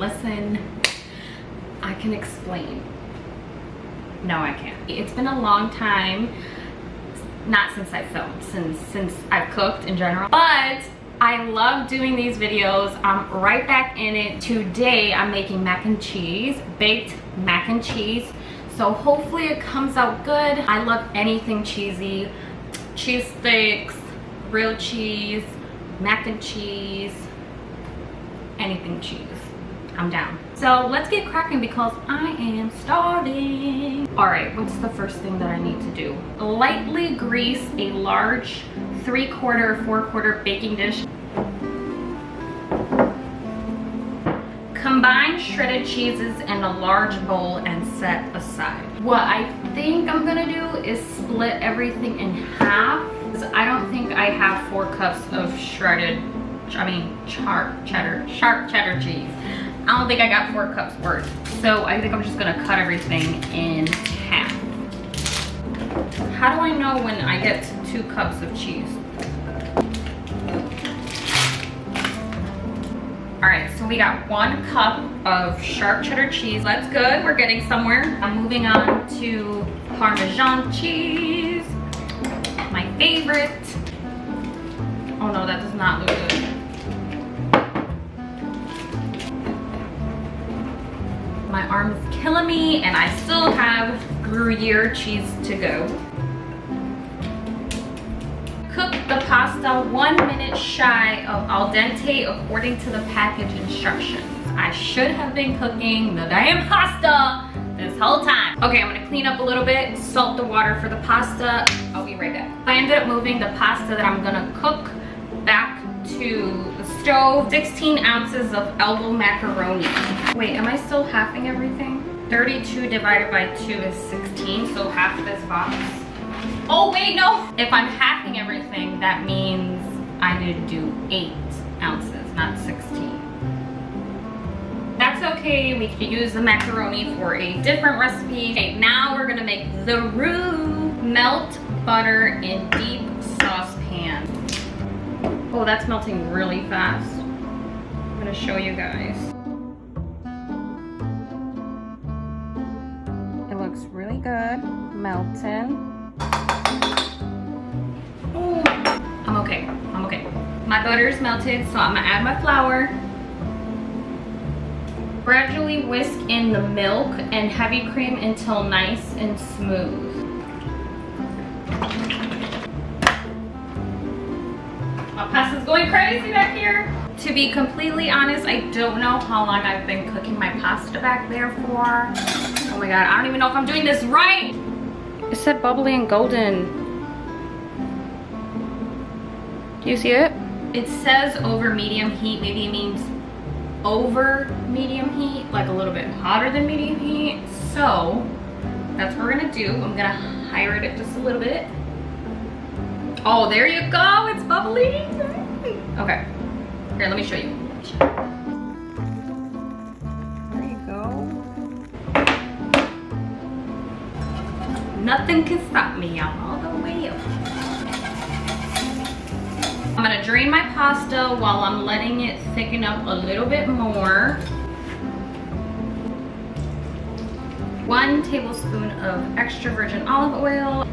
listen, I can explain. No, I can't. It's been a long time, not since I filmed, since I've cooked in general, but I love doing these videos. I'm right back in it. Today I'm making mac and cheese, baked mac and cheese. So hopefully it comes out good. I love anything cheesy. Cheese sticks, grilled cheese, mac and cheese, anything cheese. I'm down. So let's get cracking because I am starving. All right, what's the first thing that I need to do? Lightly grease a large 3/4, 4/4 baking dish. Combine shredded cheeses in a large bowl and set aside. What I think I'm gonna do is split everything in half. I don't think I have 4 cups of sharp cheddar cheese. I don't think I got 4 cups worth. So I think I'm just gonna cut everything in half. How do I know when I get to 2 cups of cheese? All right, so we got 1 cup of sharp cheddar cheese. That's good, we're getting somewhere. I'm moving on to Parmesan cheese, my favorite. Oh no, that does not look good. My arm is killing me and I still have Gruyere cheese to go. Cook the pasta 1 minute shy of al dente according to the package instructions. I should have been cooking the damn pasta this whole time. Okay, I'm gonna clean up a little bit, salt the water for the pasta. I'll be right back. I ended up moving the pasta that I'm gonna cook back to the stove. 16 ounces of elbow macaroni. Wait, am I still halving everything? 32 divided by 2 is 16, so half this box. Oh wait, no! If I'm halving everything, that means I need to do 8 ounces, not 16. That's okay, we can use the macaroni for a different recipe. Okay, now we're gonna make the roux. Melt butter in deep saucepan. Oh, that's melting really fast. I'm gonna show you guys. It looks really good, melting. Oh, I'm okay. My butter is melted, so I'm gonna add my flour. Gradually whisk in the milk and heavy cream until nice and smooth. My pasta's going crazy back here. To be completely honest, I don't know how long I've been cooking my pasta back there for. Oh my God, I don't even know if I'm doing this right. It said bubbly and golden. Do you see it? It says over medium heat. Maybe it means over medium heat, like a little bit hotter than medium heat. So that's what we're gonna do. I'm gonna higher it just a little bit. Oh, there you go, it's bubbly. Okay, here, let me show you. There you go. Nothing can stop me, I'm all the way up. I'm gonna drain my pasta while I'm letting it thicken up a little bit more. 1 tablespoon of extra virgin olive oil.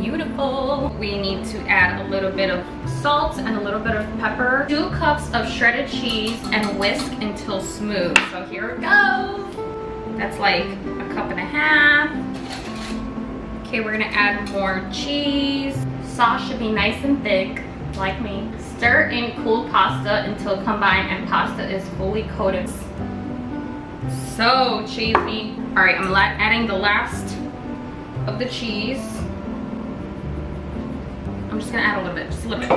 Beautiful. We need to add a little bit of salt and a little bit of pepper. 2 cups of shredded cheese and whisk until smooth. So here it goes. That's like 1.5 cups. Okay, we're gonna add more cheese. Sauce should be nice and thick, like me. Stir in cooled pasta until combined and pasta is fully coated. So cheesy. All right, I'm adding the last of the cheese. I'm just gonna add a little bit, just a little bit.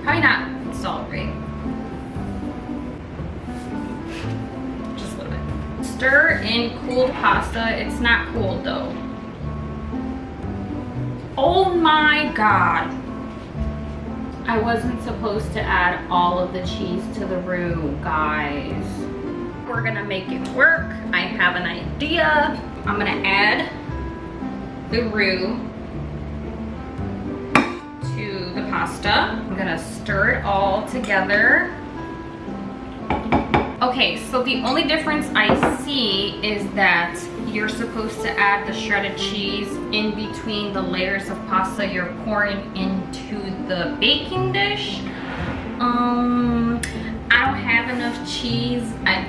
Probably not salt, right? Just a little bit. Stir in cooled pasta. It's not cooled though. Oh my God. I wasn't supposed to add all of the cheese to the roux, guys. We're gonna make it work. I have an idea. I'm gonna add the roux to the pasta. I'm gonna stir it all together. Okay, so the only difference I see is that you're supposed to add the shredded cheese in between the layers of pasta you're pouring into the baking dish. I don't have enough cheese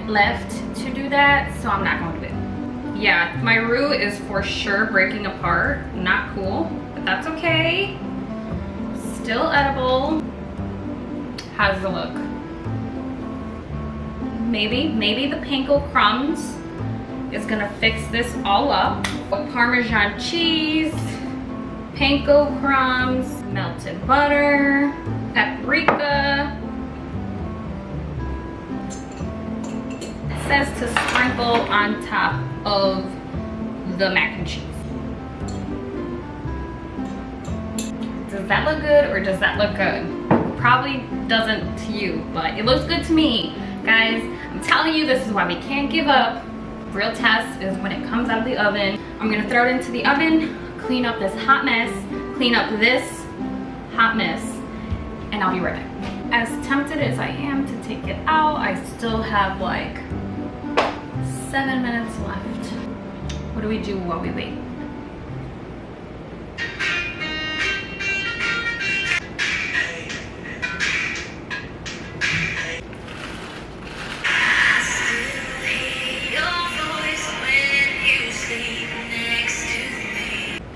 left to do that, so I'm not going to do it. Yeah, my roux is for sure breaking apart. Not cool, but that's okay. Still edible. How does it look? Maybe the panko crumbs is gonna fix this all up. Parmesan cheese, panko crumbs, melted butter, paprika. It says to sprinkle on top of the mac and cheese. Does that look good or does that look good? Probably doesn't to you, but it looks good to me. Guys, I'm telling you, this is why we can't give up. Real test is when it comes out of the oven. I'm gonna throw it into the oven, clean up this hot mess, clean up this hot mess, and I'll be right back. As tempted as I am to take it out, I still have like 7 minutes left. What do we do while we wait?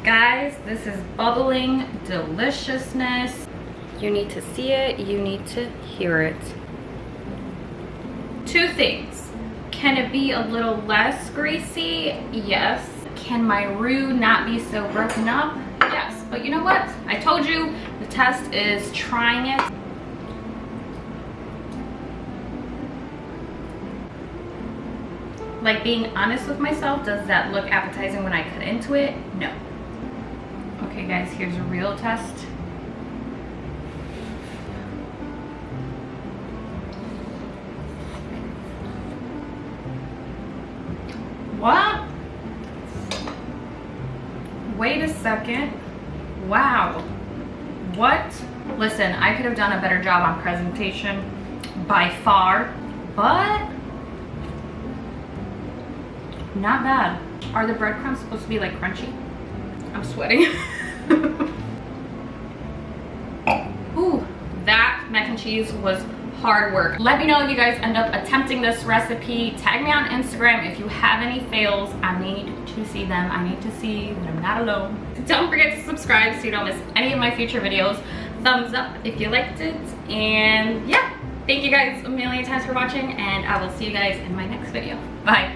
Guys, this is bubbling deliciousness. You need to see it, you need to hear it. Two things. Can it be a little less greasy? Yes. Can my roux not be so broken up? Yes. But you know what? I told you the test is trying it. Like, being honest with myself, does that look appetizing when I cut into it? No. Okay guys, here's a real test. What? Wait a second. Wow. What? Listen, I could have done a better job on presentation by far, but not bad. Are the breadcrumbs supposed to be like crunchy? I'm sweating. Ooh, that mac and cheese was hard work. Let me know if you guys end up attempting this recipe. Tag me on Instagram if you have any fails. I need to see them. I need to see that I'm not alone. Don't forget to subscribe so you don't miss any of my future videos. Thumbs up if you liked it. And yeah, thank you guys a million times for watching, and I will see you guys in my next video. Bye.